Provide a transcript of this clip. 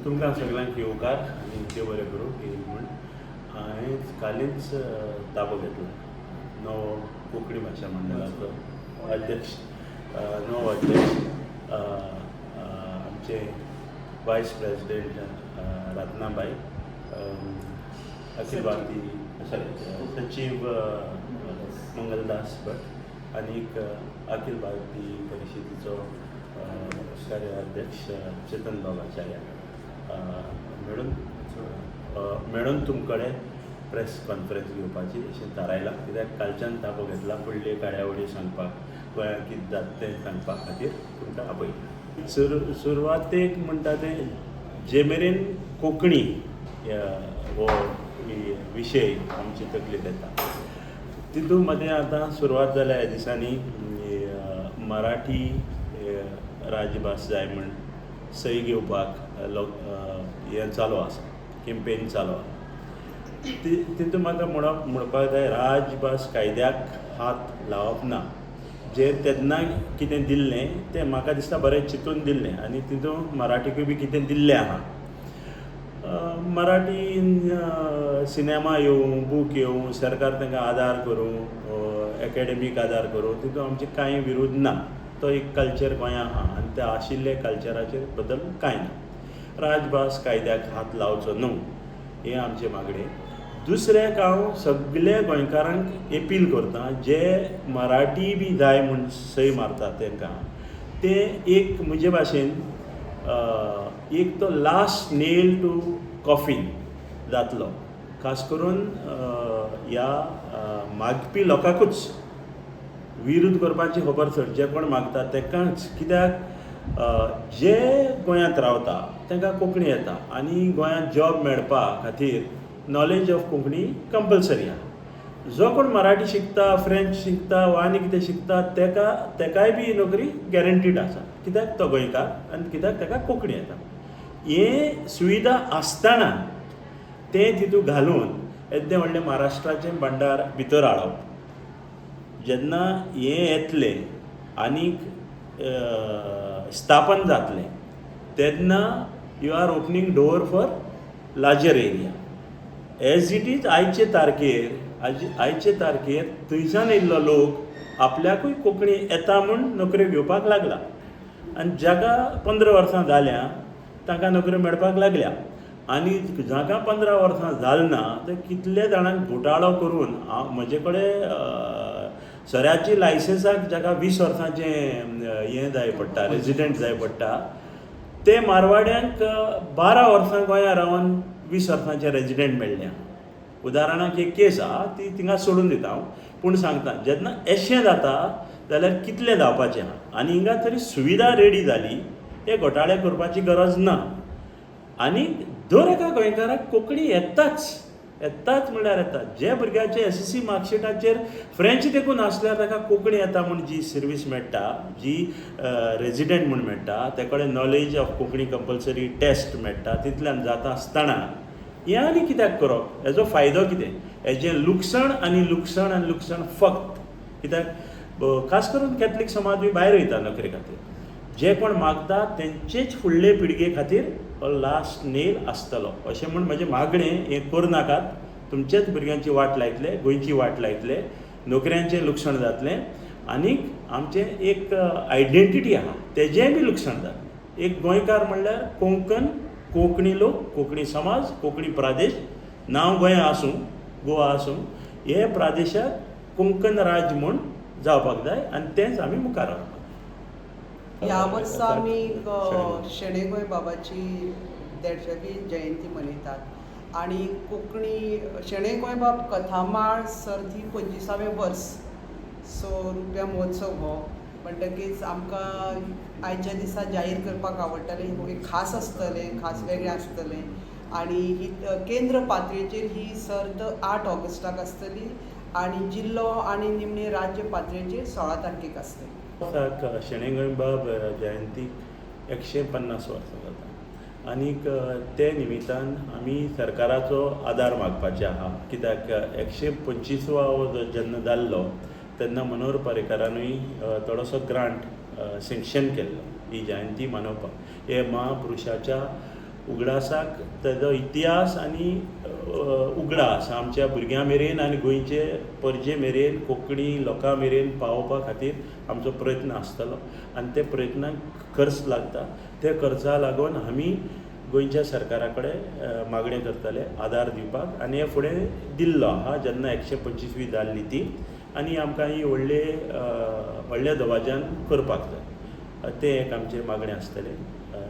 तुमकां सगळ्यांक येवकार आनी देव बरें करूं ही म्हण हांवें कालींच ताबो घेतला नवो कोंकणी भाशा मंडळाचो अध्यक्ष नवो अध्यक्ष आमचे वायस प्रेसिडेंट रत्नाबाई अखिल भारतीय सचिव मंगलदास भट आनीक अखिल भारतीय परिशदेचो कार्याध्यक्ष चेतन बाबाचार्य मेळून तुमकडे प्रेस कॉन्फरन्स घेवपाची अशें थारायलां कित्याक कालच्यान ताबो घेतला फुडल्यो कार्यावळी सांगपाक गोंयांत कितें जाता तें सांगपा खातीर तुमकां आपयला सुरवातेक म्हणटा तें जे मेरेन कोंकणी हो विशय आमची तकलेंत येता तितून मदें आतां सुरवात जाल्या ह्या दिसांनी मराठी राजभास जाय म्हण सही घेवपाक हें चालू आसा कॅम्पेन चालू आसा तितून म्हाका म्हणपाक जाय राजभास कायद्याक हात लावप ना जें तेन्ना कितें दिल्लें तें म्हाका दिसता बरें चिंतून दिल्लें आनी तितून मराठीकूय बी कितें दिल्लें आहा मराठी सिनेमा येवं बूक येवं सरकार तांकां आदार करूं एकाडेमीक आदार करूं तितून आमचें कांय विरोध ना तो एक कल्चर गोंयांत आहा आनी त्या आशिल्ले कल्चराचेर बदल कांय ना राजभास कायद्याक हात लावचो न्हू हें आमचें मागणें दुसरें हांव सगळे गोंयकारांक अपील करता जे मराठी बी जाय म्हूण सय मारता तांकां ते एक म्हजे भाशेन एक तो लास्ट नेल टू कॉफीन जातलो खास करून ह्या मागपी लोकांकूच विरोध करपाची खबर सर जे कोण मागता तांकांच कित्याक जे गोंयांत रावता तांकां कोंकणी येता आनी गोंयांत जॉब मेळपा खातीर नॉलेज ऑफ कोंकणी कंपल्सरी आहा जो कोण मराठी शिकता फ्रेंच शिकता वा आनी कितें शिकता तेकाय बी नोकरी गॅरंटीड आसा कित्याक तो गोंयकार आनी कित्याक ताका कोंकणी येता हे सुविधा आसतना तें तितून घालून येदें व्हडलें महाराष्ट्राचें भांडार भितर हाडप जेन्ना हें येतलें आनीक स्थापन जातलें तेन्ना you are opening door for larger area as it is आयचे तारखेर थंयच्यान येयल्लो लोक आपल्याकूय कोंकणी येता म्हूण नोकऱ्यो घेवपाक लागला आनी जाका 15 वर्सां जाल्या तांकां नोकऱ्यो मेळपाक लागल्या आनी जाका 15 वर्सां जालना ते कितले जाणांक घोटाळो करून म्हजे कडेन सऱ्याची लायसन्साक जाका 20 वर्सांचें हें जाय पडटा रेजिडेंट जाय पडटा ते मारवाड्यांक 12 वर्सां गोंयांत रावन 20 वर्सांचे रेजिडेंट मेळ्ळ्या उदाहरणाक एक केस आहा ती थिंगा सोडून दिता हांव पूण सांगता जेन्ना अशें जाता जाल्यार कितलें जावपाचें आहा आनी हिंगा तरी सुविधा रेडी जाली हे घोटाळे करपाची गरज ना आनी दर एका गोंयकाराक कोंकणी येताच म्हणल्यार येता जे भुरग्याचे SSC मार्कशिटाचेर फ्रेंच देखून आसल्यार ताका कोंकणी येता म्हूण जी सर्वीस मेळटा जी रेजिडेंट म्हूण मेळटा ते कडेन knowledge of Konkani compulsory test मेळटा तितल्यान जाता आसतना हें आनी कित्याक करप हेजो फायदो कितें हेजें लुकसाण आनी लुकसाण फक्त कित्याक खास करून कॅथलीक समाज बी भायर वयता नोकरे खातीर जे कोण मागता तेंचेच फुडले पिळगे खातीर हो लास्ट नेल आसतलो अशें म्हूण म्हजें मागणें हें करूं नाकात तुमचेच भुरग्यांची वाट लायतले गोंयची वाट लायतले नोकऱ्यांचें लुकसाण जातलें आनीक आमचें एक आयडेंटिटी आहा तेजेंय बी लुकसाण जातलें एक गोंयकार म्हणल्यार कोंकणी लोक कोंकणी समाज कोंकणी प्रदेश नांव गोंय आसूं गोवा आसूं हे प्रदेशाक कोंकण राज म्हूण जावपाक जाय आनी तेंच आमी मुखार व्हरपाक ह्या वर्सा आमी शेणे गोंय बाबाची 150वी जयंती मनयतात आनी कोंकणी शेणे गोंय बाब कथामाळ सर्ती 25वें वर्स सो रुप्या महोत्सव हो म्हणटकीच आमकां आयच्या दिसा जाहीर करपाक आवडटलें हो एक खास आसतलें खास वेगळें आसतलें आनी ही केंद्र पातळेचेर ही सर्त 8 ऑगस्टाक आसतली आनी जिल्लो आनी निमणे राज्य पातळेचेर 16 तारखेक आसतली शेणे गोंय बाब जयंतीक 150 वर्सां जाता आनीक ते निमित्तान आमी सरकाराचो आदार मागपाचे आहा कित्याक 125वो जेन्ना जाल्लो तेन्ना मनोहर पर्रीकारानूय थोडोसो ग्रांट सँक्शन केल्लो ही जयंती मनोवपाक हे महापुरुशाच्या उगडासाक तेजो इतिहास आनी उगडास आमच्या भुरग्यां मेरेन आनी गोंयचे परजे मेरेन कोंकणी लोकां मेरेन पावोवपा खातीर आमचो प्रयत्न आसतलो आनी ते प्रयत्नाक खर्च लागता. ते खर्चा लागून आमी गोंयच्या सरकारा कडेन मागणी करतले आदार दिवपाक आनी हे फुडें दिल्लो आहा जेन्ना 125वी जाल्ली ती आनी आमकां ही व्हडले दबाज्यान करपाक जाय. ते एक आमचे मागणी आसतले.